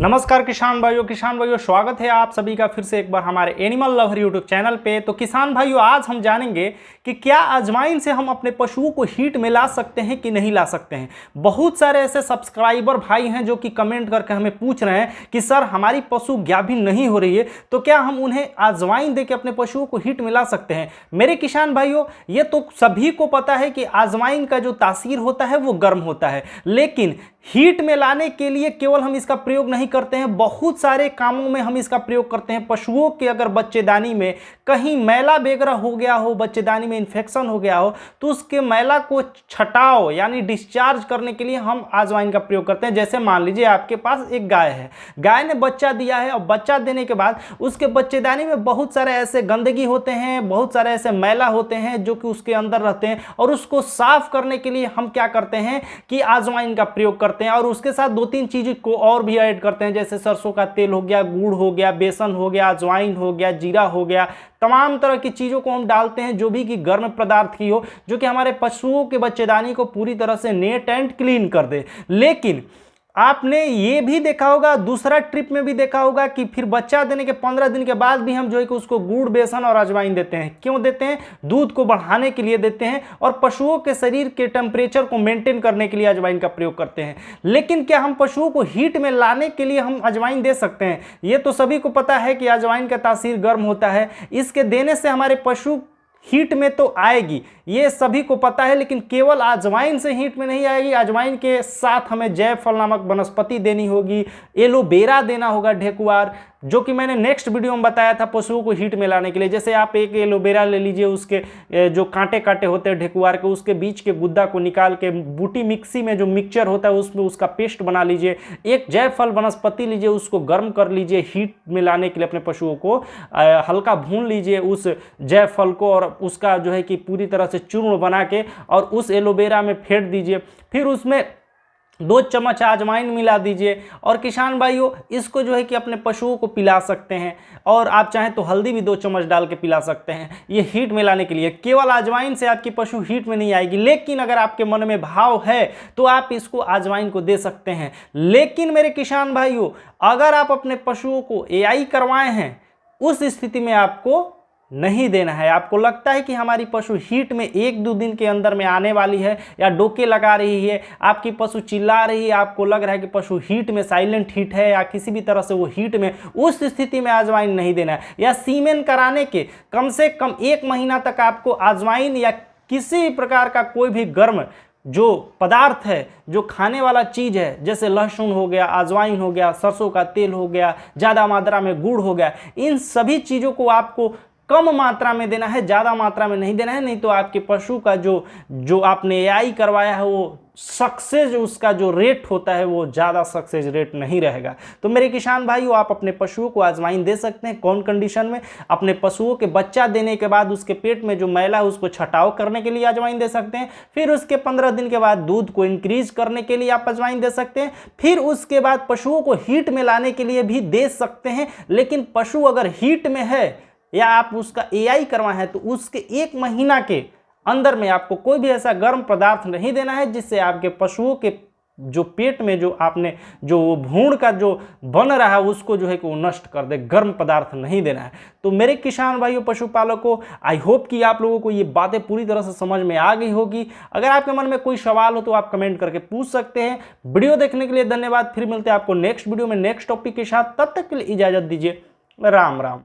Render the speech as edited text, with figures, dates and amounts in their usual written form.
नमस्कार किसान भाइयों, स्वागत है आप सभी का फिर से एक बार हमारे एनिमल लवर यूट्यूब चैनल पे। तो किसान भाइयों, आज हम जानेंगे कि क्या अजवाइन से हम अपने पशुओं को हीट में ला सकते हैं कि नहीं ला सकते हैं। बहुत सारे ऐसे सब्सक्राइबर भाई हैं जो कि कमेंट करके हमें पूछ रहे हैं कि सर हमारी पशु गाभिन नहीं हो रही है, तो क्या हम उन्हें अजवाइन दे के अपने पशुओं को हीट में ला सकते हैं। मेरे किसान भाइयों, ये तो सभी को पता है कि अजवाइन का जो तासीर होता है वो गर्म होता है, लेकिन हीट में लाने के लिए केवल हम इसका प्रयोग नहीं करते हैं, बहुत सारे कामों में हम इसका प्रयोग करते हैं। पशुओं के अगर बच्चेदानी में कहीं मैला बेगरा हो गया हो, बच्चेदानी में इन्फेक्शन हो गया हो, तो उसके मैला को छटाओ यानी डिस्चार्ज करने के लिए हम अजवाइन का प्रयोग करते हैं। जैसे मान लीजिए आपके पास एक गाय है, गाय ने बच्चा दिया है और बच्चा देने के बाद उसके बच्चेदानी में बहुत सारे ऐसे गंदगी होते हैं, बहुत सारे ऐसे मैला होते हैं जो कि उसके अंदर रहते हैं, और उसको साफ करने के लिए हम क्या करते हैं कि अजवाइन का प्रयोग करते हैं। और उसके साथ दो तीन चीज़ को और भी ऐड करते हैं, जैसे सरसों का तेल हो गया, गुड़ हो गया, बेसन हो गया, अजवाइन हो गया, जीरा हो गया, तमाम तरह की चीज़ों को हम डालते हैं जो भी कि गर्म पदार्थ की हो, जो कि हमारे पशुओं के बच्चेदानी को पूरी तरह से नीट एंड क्लीन कर दे। लेकिन आपने ये भी देखा होगा, दूसरा ट्रिप में भी देखा होगा कि फिर बच्चा देने के 15 दिन के बाद भी हम जो है कि उसको गुड़, बेसन और अजवाइन देते हैं। क्यों देते हैं? दूध को बढ़ाने के लिए देते हैं और पशुओं के शरीर के टेम्परेचर को मेंटेन करने के लिए अजवाइन का प्रयोग करते हैं। लेकिन क्या हम पशुओं को हीट में लाने के लिए हम अजवाइन दे सकते हैं? ये तो सभी को पता है कि अजवाइन का तासीर गर्म होता है, इसके देने से हमारे पशु हीट में तो आएगी, ये सभी को पता है, लेकिन केवल अजवाइन से हीट में नहीं आएगी। अजवाइन के साथ हमें जायफल नामक वनस्पति देनी होगी, एलोवेरा देना होगा, ढेकुआर, जो कि मैंने नेक्स्ट वीडियो में बताया था पशुओं को हीट में लाने के लिए। जैसे आप एक एलोवेरा ले लीजिए, उसके जो कांटे कांटे होते हैं ढेकुआर के, उसके बीच के गुद्दा को निकाल के बूटी मिक्सी में जो मिक्सचर होता है उसमें उसका पेस्ट बना लीजिए। एक जायफल वनस्पति लीजिए, उसको गर्म कर लीजिए, हीट में लाने के लिए अपने पशुओं को हल्का भून लीजिए उस जायफल को, और उसका जो है कि पूरी तरह से चूर्ण बना के और उस एलोवेरा में फेंट दीजिए। फिर उसमें 2 चम्मच अजवाइन मिला दीजिए, और किसान भाइयों इसको जो है कि अपने पशुओं को पिला सकते हैं, और आप चाहें तो हल्दी भी 2 चम्मच डाल के पिला सकते हैं। ये हीट में लाने के लिए केवल अजवाइन से आपकी पशु हीट में नहीं आएगी, लेकिन अगर आपके मन में भाव है तो आप इसको अजवाइन को दे सकते हैं। लेकिन मेरे किसान भाइयों, अगर आप अपने पशुओं को एआई करवाए हैं, उस स्थिति में आपको नहीं देना है। आपको लगता है कि हमारी पशु हीट में 1-2 दिन के अंदर में आने वाली है, या डोके लगा रही है, आपकी पशु चिल्ला रही है, आपको लग रहा है कि पशु हीट में साइलेंट हीट है या किसी भी तरह से वो हीट में, उस स्थिति में अजवाइन नहीं देना है। या सीमेन कराने के कम से कम 1 महीना तक आपको अजवाइन या किसी प्रकार का कोई भी गर्म जो पदार्थ है, जो खाने वाला चीज़ है, जैसे लहसुन हो गया, अजवाइन हो गया, सरसों का तेल हो गया, ज़्यादा मात्रा में गुड़ हो गया, इन सभी चीज़ों को आपको कम मात्रा में देना है, ज़्यादा मात्रा में नहीं देना है। नहीं तो आपके पशु का जो आपने एआई करवाया है वो सक्सेस, उसका जो रेट होता है वो ज़्यादा सक्सेस रेट नहीं रहेगा। तो मेरे किसान भाइयों, आप अपने पशुओं को अजवाइन दे सकते हैं। कौन कंडीशन में? अपने पशुओं के बच्चा देने के बाद उसके पेट में जो मैला है उसको छटाव करने के लिए अजवाइन दे सकते हैं। फिर उसके 15 दिन के बाद दूध को इंक्रीज करने के लिए आप अजवाइन दे सकते हैं। फिर उसके बाद पशुओं को हीट में लाने के लिए भी दे सकते हैं। लेकिन पशु अगर हीट में है या आप उसका एआई करवाए हैं, तो उसके 1 महीना के अंदर में आपको कोई भी ऐसा गर्म पदार्थ नहीं देना है जिससे आपके पशुओं के जो पेट में जो आपने जो भ्रूण का जो बन रहा है उसको जो है कि वो नष्ट कर दे। गर्म पदार्थ नहीं देना है। तो मेरे किसान भाइयों, पशुपालकों, आई होप कि आप लोगों को ये बातें पूरी तरह से समझ में आ गई होगी। अगर आपके मन में कोई सवाल हो तो आप कमेंट करके पूछ सकते हैं। वीडियो देखने के लिए धन्यवाद। फिर मिलते हैं आपको नेक्स्ट वीडियो में नेक्स्ट टॉपिक के साथ। तब तक के लिए इजाजत दीजिए। राम राम।